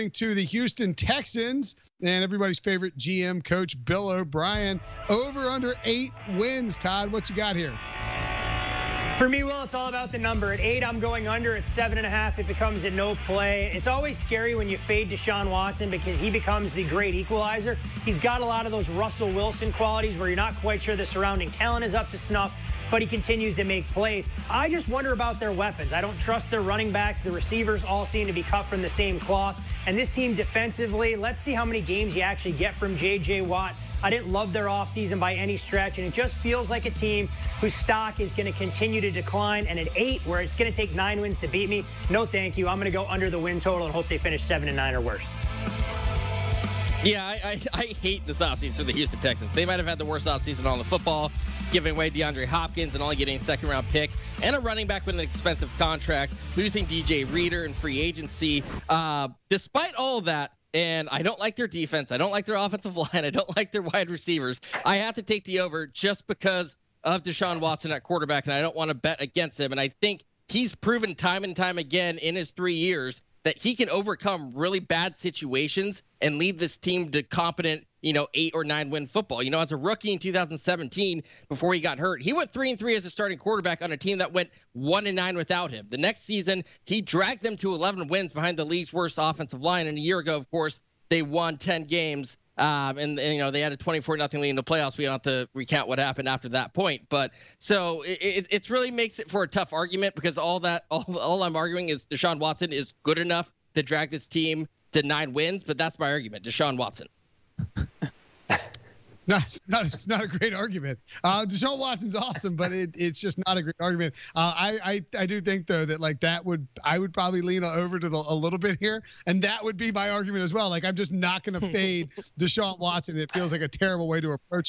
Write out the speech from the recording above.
to the Houston Texans and everybody's favorite GM coach, Bill O'Brien. Over under 8 wins. Todd, what you got here? For me, Will, it's all about the number. At 8, I'm going under. At 7.5, it becomes a no play. It's always scary when you fade Deshaun Watson because he becomes the great equalizer. He's got a lot of those Russell Wilson qualities where you're not quite sure the surrounding talent is up to snuff, but he continues to make plays. I just wonder about their weapons. I don't trust their running backs. The receivers all seem to be cut from the same cloth. And this team defensively, let's see how many games you actually get from J.J. Watt. I didn't love their offseason by any stretch, and it just feels like a team whose stock is going to continue to decline. And at 8, where it's going to take 9 wins to beat me, no thank you. I'm going to go under the win total and hope they finish 7-9 or worse. Yeah, I hate this offseason for the Houston Texans. They might have had the worst offseason on the football, giving away DeAndre Hopkins and only getting a second-round pick and a running back with an expensive contract, losing DJ Reader in free agency. Despite all of that, and I don't like their defense, I don't like their offensive line, I don't like their wide receivers, I have to take the over just because of Deshaun Watson at quarterback, and I don't want to bet against him. And I think he's proven time and time again in his 3 years that he can overcome really bad situations and lead this team to competent, 8 or 9 win football. As a rookie in 2017, before he got hurt, he went 3-3 as a starting quarterback on a team that went 1-9 without him. The next season, he dragged them to 11 wins behind the league's worst offensive line. And a year ago, of course, they won 10 games. And they had a 24-0 lead in the playoffs. We don't have to recount what happened after that point. But so it really makes it for a tough argument because all I'm arguing is Deshaun Watson is good enough to drag this team to 9 wins. But that's my argument, Deshaun Watson. It's not a great argument. Deshaun Watson's awesome, but it's just not a great argument. I do think though that I would probably lean over to a little bit here, and that would be my argument as well. I'm just not going to fade Deshaun Watson. It feels like a terrible way to approach